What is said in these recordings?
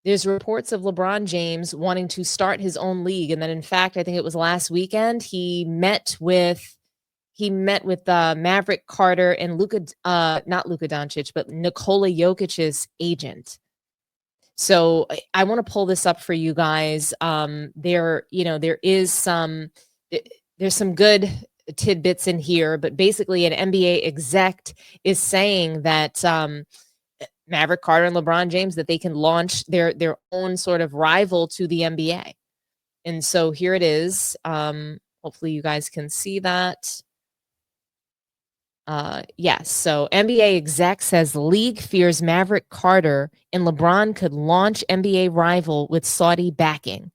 There's reports of LeBron James wanting to start his own league, and then in fact, I think it was last weekend, he met with Maverick Carter and not Luka Doncic, but Nikola Jokic's agent. So I want to pull this up for you guys. There's some good tidbits in here, but basically an NBA exec is saying that Maverick Carter and LeBron James, that they can launch their own sort of rival to the NBA. And so here it is. Hopefully you guys can see that. Yes. So NBA exec says league fears Maverick Carter and LeBron could launch NBA rival with Saudi backing.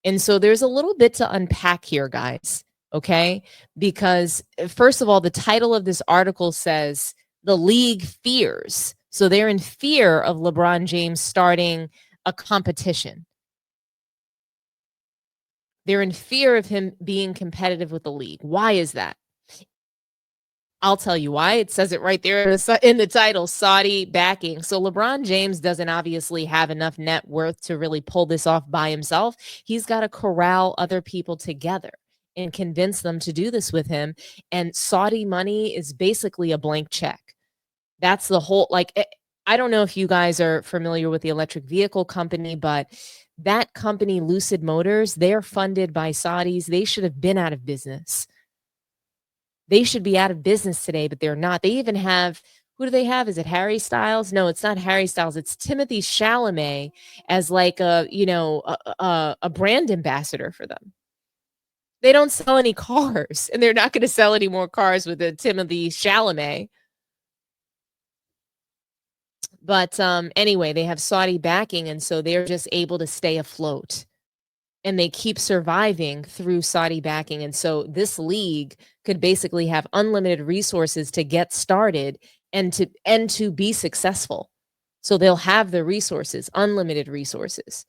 And so there's a little bit to unpack here, guys. Okay. Because first of all, the title of this article says the league fears. So they're in fear of LeBron James starting a competition. They're in fear of him being competitive with the league. Why is that? I'll tell you why. It says it right there in the title, Saudi backing. So LeBron James doesn't obviously have enough net worth to really pull this off by himself. He's got to corral other people together and convince them to do this with him. And Saudi money is basically a blank check. That's the whole, I don't know if you guys are familiar with the electric vehicle company, but that company, Lucid Motors, they're funded by Saudis. They should have been out of business. They should be out of business today, but they're not. They even have, who do they have? Is it Harry Styles? No, it's not Harry Styles. It's Timothy Chalamet as like a brand ambassador for them. They don't sell any cars, and they're not going to sell any more cars with the Timothy Chalamet. But anyway, they have Saudi backing, and so they're just able to stay afloat. And they keep surviving through Saudi backing. And so this league could basically have unlimited resources to get started and to be successful. So they'll have the resources, unlimited resources.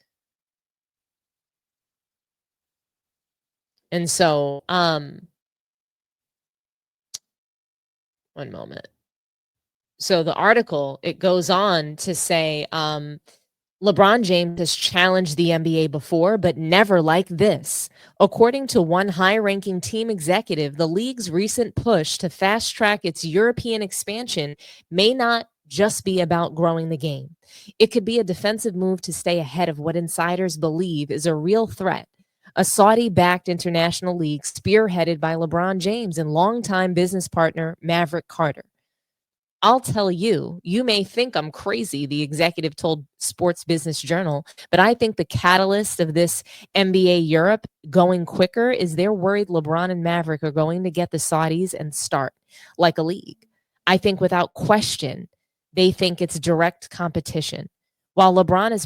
And so, one moment. So the article, it goes on to say, LeBron James has challenged the NBA before, but never like this. According to one high-ranking team executive, the league's recent push to fast-track its European expansion may not just be about growing the game. It could be a defensive move to stay ahead of what insiders believe is a real threat. A Saudi-backed international league spearheaded by LeBron James and longtime business partner Maverick Carter. I'll tell you, you may think I'm crazy, the executive told Sports Business Journal, but I think the catalyst of this NBA Europe going quicker is they're worried LeBron and Maverick are going to get the Saudis and start like a league. I think without question, they think it's direct competition. While LeBron has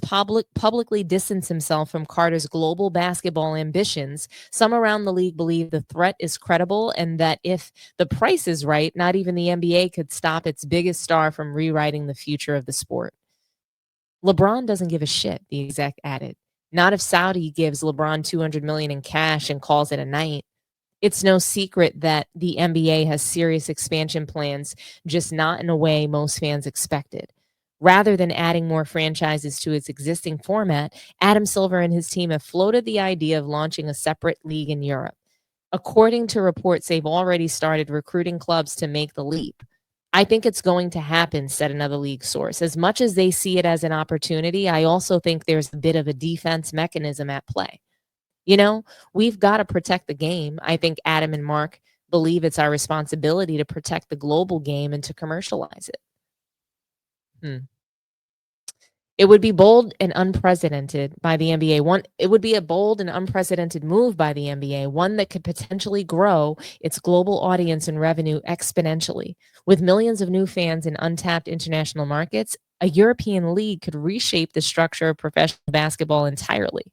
publicly distanced himself from Carter's global basketball ambitions, some around the league believe the threat is credible and that if the price is right, not even the NBA could stop its biggest star from rewriting the future of the sport. LeBron doesn't give a shit, the exec added. Not if Saudi gives LeBron $200 million in cash and calls it a night. It's no secret that the NBA has serious expansion plans, just not in a way most fans expected. Rather than adding more franchises to its existing format, Adam Silver and his team have floated the idea of launching a separate league in Europe. According to reports, they've already started recruiting clubs to make the leap. I think it's going to happen, said another league source. As much as they see it as an opportunity, I also think there's a bit of a defense mechanism at play. You know, we've got to protect the game. I think Adam and Mark believe it's our responsibility to protect the global game and to commercialize it. It would be bold and unprecedented by the NBA. It would be a bold and unprecedented move by the NBA, one that could potentially grow its global audience and revenue exponentially. With millions of new fans in untapped international markets, a European league could reshape the structure of professional basketball entirely.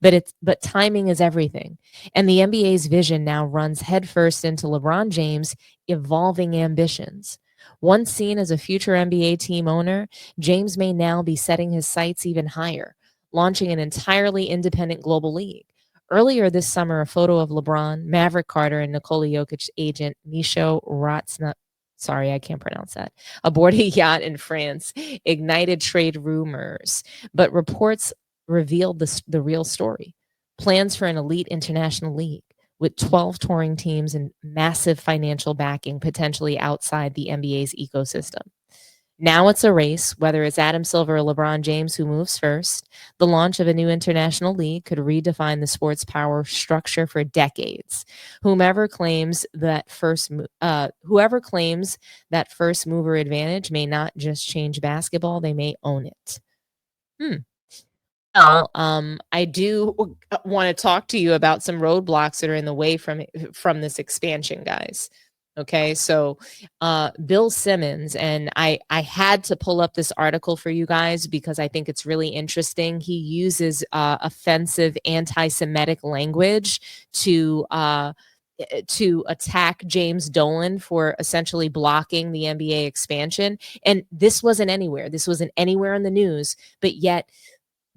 But timing is everything. And the NBA's vision now runs headfirst into LeBron James' evolving ambitions. Once seen as a future NBA team owner, James may now be setting his sights even higher, launching an entirely independent global league. Earlier this summer, a photo of LeBron, Maverick Carter, and Nikola Jokic's agent, Misho sorry, I can't pronounce that, aboard a yacht in France ignited trade rumors, but reports revealed the real story. Plans for an elite international league with 12 touring teams and massive financial backing potentially outside the NBA's ecosystem. Now it's a race, whether it's Adam Silver or LeBron James who moves first. The launch of a new international league could redefine the sport's power structure for decades. Whoever claims that first mover advantage may not just change basketball, they may own it. Well, I do want to talk to you about some roadblocks that are in the way from this expansion, guys. Okay, so Bill Simmons, and I had to pull up this article for you guys because I think it's really interesting. He uses offensive anti-Semitic language to attack James Dolan for essentially blocking the NBA expansion. And this wasn't anywhere. This wasn't anywhere in the news, but yet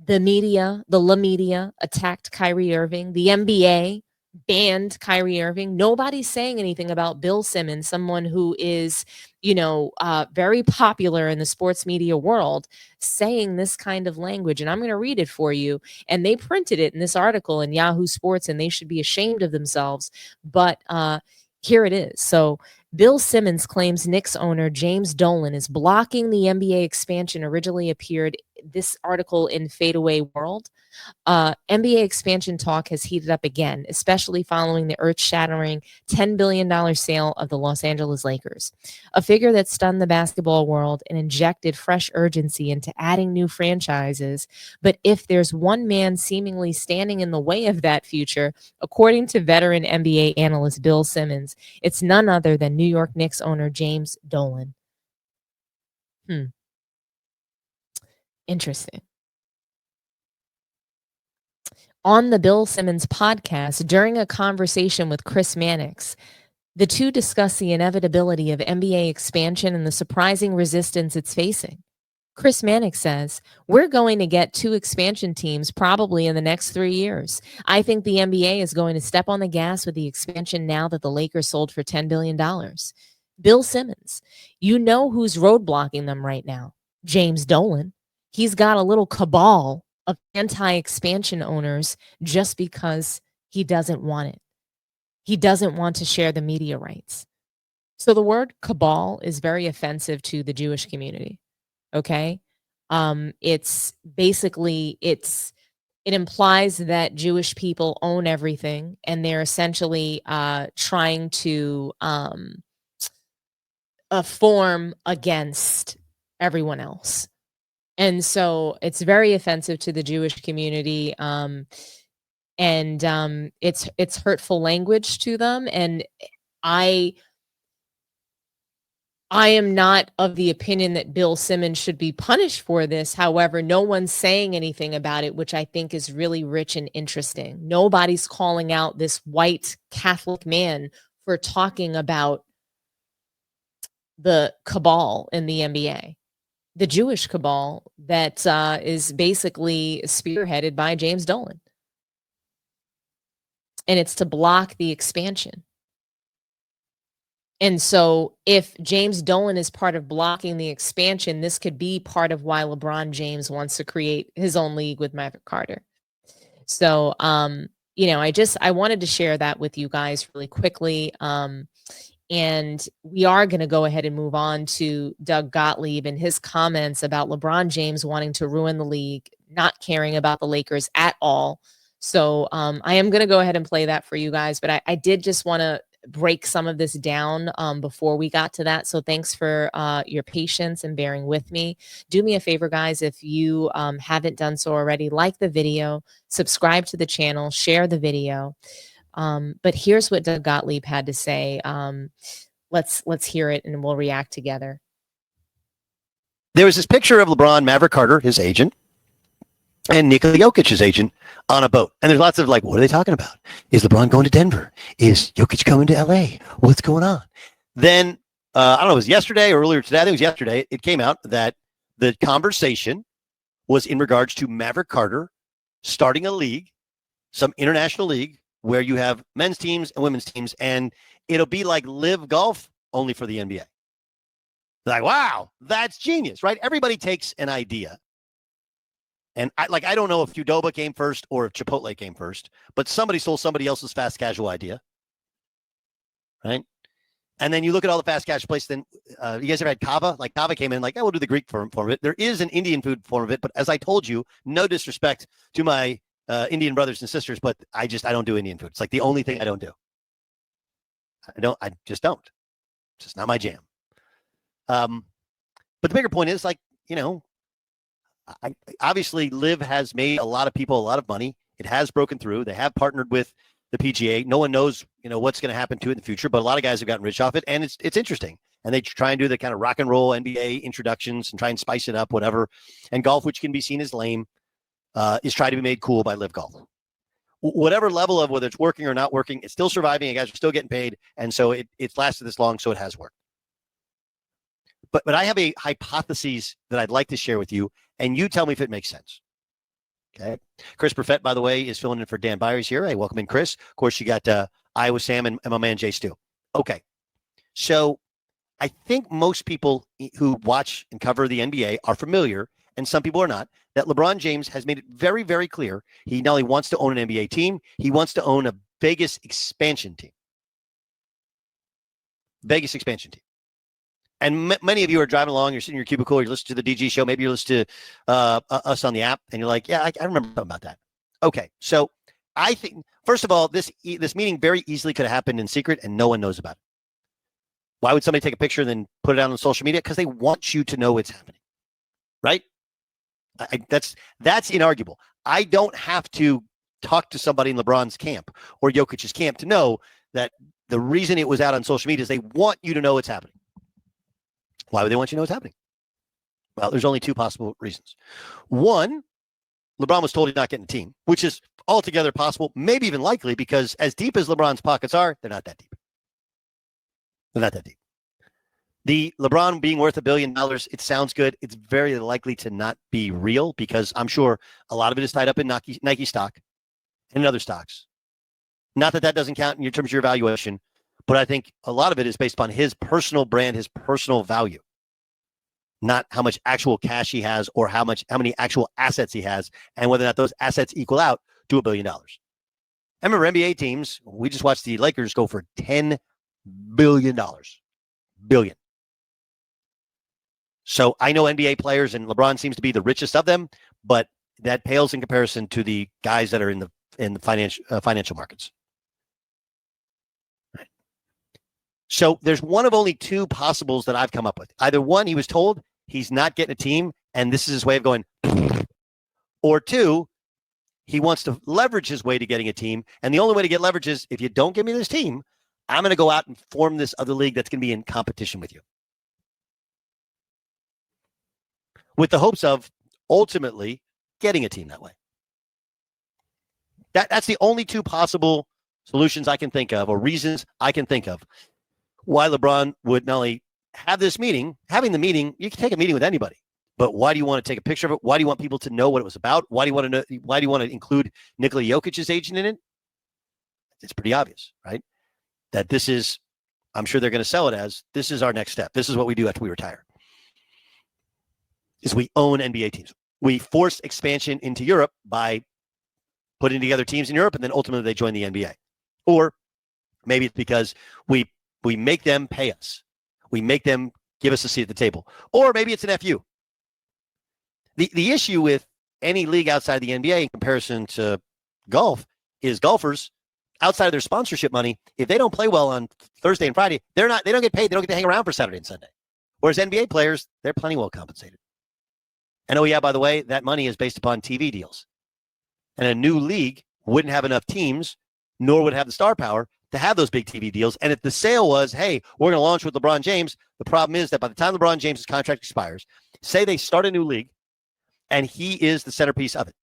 the media, the La Media attacked Kyrie Irving. The NBA banned Kyrie Irving. Nobody's saying anything about Bill Simmons, someone who is, very popular in the sports media world, saying this kind of language. And I'm going to read it for you. And they printed it in this article in Yahoo Sports, and they should be ashamed of themselves. But here it is. So Bill Simmons claims Knicks owner James Dolan is blocking the NBA expansion. Originally appeared this article in Fadeaway World. NBA expansion talk has heated up again, especially following the earth-shattering $10 billion sale of the Los Angeles Lakers, a figure that stunned the basketball world and injected fresh urgency into adding new franchises. But if there's one man seemingly standing in the way of that future, according to veteran NBA analyst Bill Simmons, it's none other than New York Knicks owner James Dolan. Interesting. On the Bill Simmons podcast, during a conversation with Chris Mannix, the two discuss the inevitability of NBA expansion and the surprising resistance it's facing. Chris Mannix says, "We're going to get 2 expansion teams probably in the next 3 years. I think the NBA is going to step on the gas with the expansion now that the Lakers sold for $10 billion. Bill Simmons, you know who's roadblocking them right now? James Dolan. He's got a little cabal of anti-expansion owners just because he doesn't want it. He doesn't want to share the media rights." So the word cabal is very offensive to the Jewish community. Okay. It's basically, it implies that Jewish people own everything and they're essentially trying to form against everyone else. And so it's very offensive to the Jewish community. And it's hurtful language to them. And I am not of the opinion that Bill Simmons should be punished for this. However, no one's saying anything about it, which I think is really rich and interesting. Nobody's calling out this white Catholic man for talking about the cabal in the NBA, the Jewish cabal that is basically spearheaded by James Dolan. And it's to block the expansion. And so if James Dolan is part of blocking the expansion, this could be part of why LeBron James wants to create his own league with Maverick Carter. So, I wanted to share that with you guys really quickly. And we are going to go ahead and move on to Doug Gottlieb and his comments about LeBron James wanting to ruin the league, not caring about the Lakers at all. So I am going to go ahead and play that for you guys. But I did just want to break some of this down before we got to that. So thanks for your patience and bearing with me. Do me a favor, guys, if you haven't done so already, like the video, subscribe to the channel, share the video. But here's what Doug Gottlieb had to say. Let's hear it and we'll react together. There was this picture of LeBron, Maverick Carter, his agent, and Nikola Jokic, his agent, on a boat. And there's lots of like, what are they talking about? Is LeBron going to Denver? Is Jokic coming to LA? What's going on? Then, I don't know, it was yesterday or earlier today. I think it was yesterday. It came out that the conversation was in regards to Maverick Carter starting a league, some international league, where you have men's teams and women's teams, and it'll be like live golf only for the NBA. Like, wow, that's genius, right? Everybody takes an idea. And I don't know if Qdoba came first or if Chipotle came first, but somebody stole somebody else's fast casual idea, right? And then you look at all the fast casual places. Then you guys ever had kava? Like kava came in, like, we'll do the Greek form of it. There is an Indian food form of it, but as I told you, no disrespect to my Indian brothers and sisters, but I don't do Indian food. It's like the only thing I don't do. I just don't. It's just not my jam. But the bigger point is, like, obviously Liv has made a lot of people a lot of money. It has broken through. They have partnered with the PGA. No one knows, what's going to happen to it in the future, but a lot of guys have gotten rich off it, and it's interesting. And they try and do the kind of rock and roll NBA introductions and try and spice it up, whatever. And golf, which can be seen as lame, is trying to be made cool by Liv Golf. Whatever level of whether it's working or not working, it's still surviving, and guys are still getting paid, and so it's lasted this long, so it has worked. But I have a hypothesis that I'd like to share with you, and you tell me if it makes sense. Okay. Chris Perfett, by the way, is filling in for Dan Byers here. Hey, welcome in, Chris. Of course, you got Iowa Sam and my man Jay Stu. Okay. So I think most people who watch and cover the NBA are familiar, and some people are not, that LeBron James has made it very, very clear he not only wants to own an NBA team, he wants to own a Vegas expansion team. Vegas expansion team. And many of you are driving along, you're sitting in your cubicle, you're listening to the DG show, maybe you're listening to us on the app, and you're like, yeah, I remember something about that. Okay, so I think, first of all, this meeting very easily could have happened in secret, and no one knows about it. Why would somebody take a picture and then put it out on social media? Because they want you to know it's happening, right? That's inarguable. I don't have to talk to somebody in LeBron's camp or Jokic's camp to know that the reason it was out on social media is they want you to know it's happening. Why would they want you to know what's happening? Well, there's only two possible reasons. One, LeBron was told he's not getting a team, which is altogether possible, maybe even likely, because as deep as LeBron's pockets are, they're not that deep. They're not that deep. The LeBron being worth $1 billion, it sounds good. It's very likely to not be real, because I'm sure a lot of it is tied up in Nike stock and in other stocks. Not that doesn't count in terms of your valuation, but I think a lot of it is based upon his personal brand, his personal value, not how much actual cash he has or how many actual assets he has, and whether or not those assets equal out to $1 billion. I remember NBA teams, we just watched the Lakers go for $10 billion. Billion. So I know NBA players, and LeBron seems to be the richest of them, but that pales in comparison to the guys that are in the financial markets. Right. So there's one of only two possibles that I've come up with. Either one, he was told he's not getting a team, and this is his way of going, or two, he wants to leverage his way to getting a team, and the only way to get leverage is, if you don't give me this team, I'm going to go out and form this other league that's going to be in competition with you, with the hopes of ultimately getting a team that way. That's the only two possible solutions I can think of, or reasons I can think of, why LeBron would not only have this meeting. Having the meeting, you can take a meeting with anybody, but why do you want to take a picture of it? Why do you want people to know what it was about? Why do you want to know? Why do you want to include Nikola Jokic's agent in it? It's pretty obvious, right? That this is, I'm sure they're going to sell it as, this is our next step. This is what we do after we retire. Is we own NBA teams. We force expansion into Europe by putting together teams in Europe, and then ultimately they join the NBA. Or maybe it's because we make them pay us. We make them give us a seat at the table. Or maybe it's an FU. The issue with any league outside the NBA in comparison to golf is golfers, outside of their sponsorship money, if they don't play well on Thursday and Friday, they don't get paid. They don't get to hang around for Saturday and Sunday. Whereas NBA players, they're plenty well compensated. And oh yeah, by the way, that money is based upon TV deals. And a new league wouldn't have enough teams, nor would have the star power to have those big TV deals. And if the sale was, hey, we're going to launch with LeBron James, the problem is that by the time LeBron James' contract expires, say they start a new league, and he is the centerpiece of it,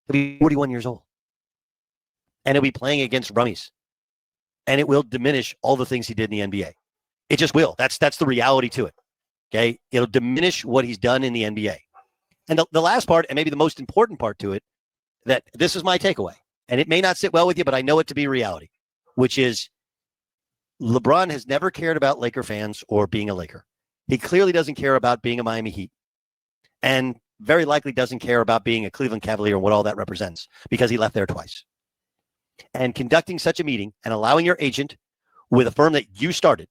he'll be 41 years old. And he'll be playing against rummies. And it will diminish all the things he did in the NBA. It just will. That's the reality to it. Okay? It'll diminish what he's done in the NBA. And the last part, and maybe the most important part to it, that this is my takeaway, and it may not sit well with you, but I know it to be reality, which is LeBron has never cared about Laker fans or being a Laker. He clearly doesn't care about being a Miami Heat, and very likely doesn't care about being a Cleveland Cavalier and what all that represents, because he left there twice. And conducting such a meeting and allowing your agent with a firm that you started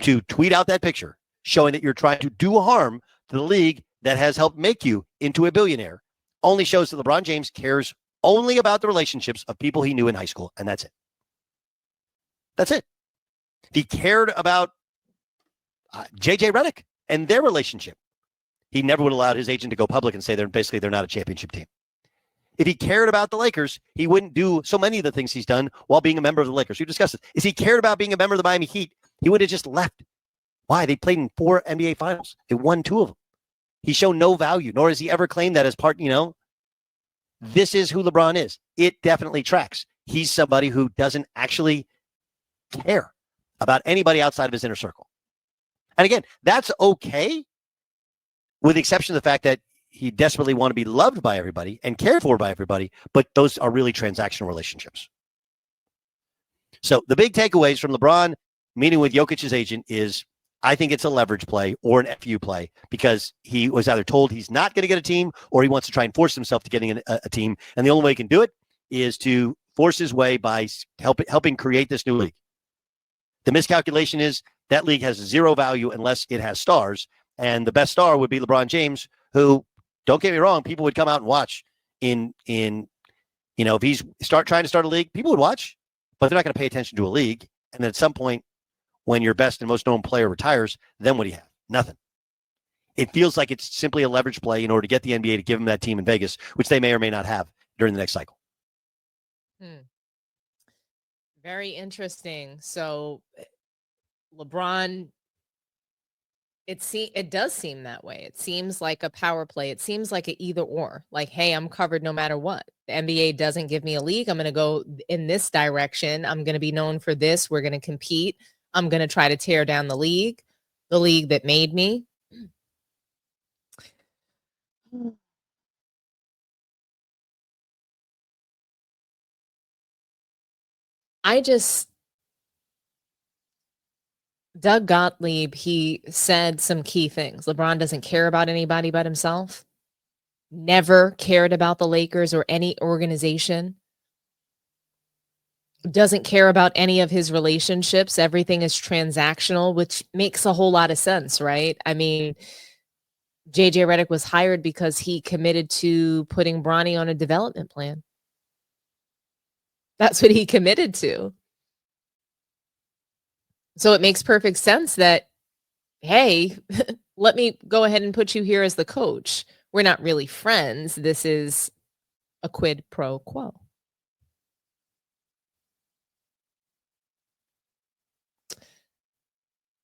to tweet out that picture showing that you're trying to do harm to the league that has helped make you into a billionaire only shows that LeBron James cares only about the relationships of people he knew in high school, and that's it. That's it. If he cared about J.J. Redick and their relationship, he never would have allowed his agent to go public and say they're not a championship team. If he cared about the Lakers, he wouldn't do so many of the things he's done while being a member of the Lakers. We discussed it. If he cared about being a member of the Miami Heat, he would have just left. Why? They played in 4 NBA finals. They won 2 of them. He showed no value, nor has he ever claimed that as part, this is who LeBron is. It definitely tracks. He's somebody who doesn't actually care about anybody outside of his inner circle. And again, that's okay, with the exception of the fact that he desperately want to be loved by everybody and cared for by everybody, but those are really transactional relationships. So the big takeaways from LeBron meeting with Jokic's agent is, I think it's a leverage play or an FU play, because he was either told he's not going to get a team or he wants to try and force himself to getting a team. And the only way he can do it is to force his way by helping create this new league. The miscalculation is that league has 0 value unless it has stars. And the best star would be LeBron James, who, don't get me wrong, people would come out and watch if he's trying to start a league, people would watch, but they're not going to pay attention to a league. And then at some point, when your best and most known player retires, then what do you have? Nothing. It feels like it's simply a leverage play in order to get the NBA to give them that team in Vegas, which they may or may not have during the next cycle. Very interesting. So LeBron, it does seem that way. It seems like a power play. It seems like an either or. Like, hey, I'm covered no matter what. The NBA doesn't give me a league. I'm going to go in this direction. I'm going to be known for this. We're going to compete. I'm going to try to tear down the league that made me. Doug Gottlieb, he said some key things. LeBron doesn't care about anybody but himself. Never cared about the Lakers or any organization. Doesn't care about any of his relationships. Everything is transactional, which makes a whole lot of sense, right? I mean, J.J. Redick was hired because he committed to putting Bronny on a development plan. That's what he committed to. So it makes perfect sense that, hey, let me go ahead and put you here as the coach. We're not really friends. This is a quid pro quo.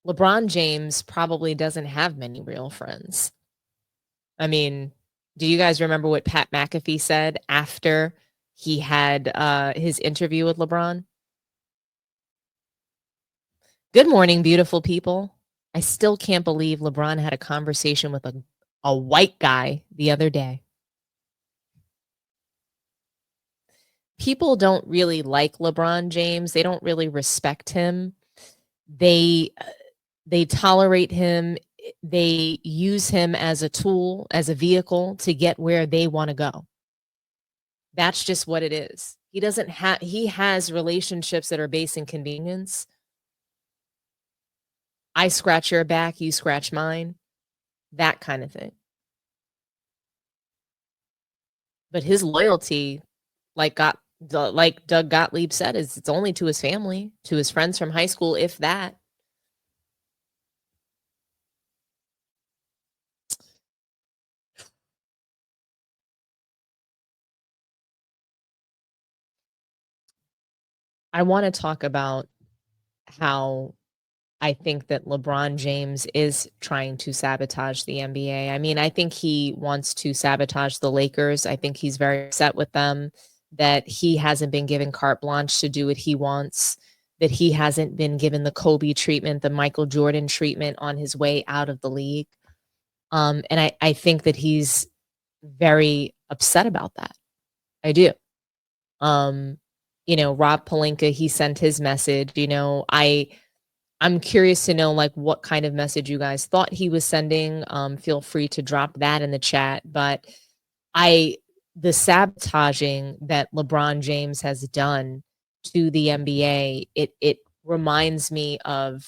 LeBron James probably doesn't have many real friends. I mean, do you guys remember what Pat McAfee said after he had his interview with LeBron? Good morning, beautiful people. I still can't believe LeBron had a conversation with a white guy the other day. People don't really like LeBron James. They don't really respect him. They tolerate him. They use him as a tool, as a vehicle to get where they want to go. That's just what it is. He has relationships that are based in convenience. I scratch your back, you scratch mine. That kind of thing. But his loyalty, like Doug Gottlieb said, it's only to his family, to his friends from high school, if that. I want to talk about how I think that LeBron James is trying to sabotage the NBA. I mean, I think he wants to sabotage the Lakers. I think he's very upset with them that he hasn't been given carte blanche to do what he wants, that he hasn't been given the Kobe treatment, the Michael Jordan treatment on his way out of the league. And I think that he's very upset about that. I do. Rob Pelinka, he sent his message, I'm curious to know, like, what kind of message you guys thought he was sending. Feel free to drop that in the chat. But I the sabotaging that LeBron James has done to the NBA, it reminds me of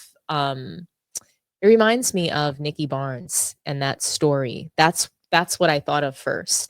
Nikki Barnes and that story. That's what I thought of first.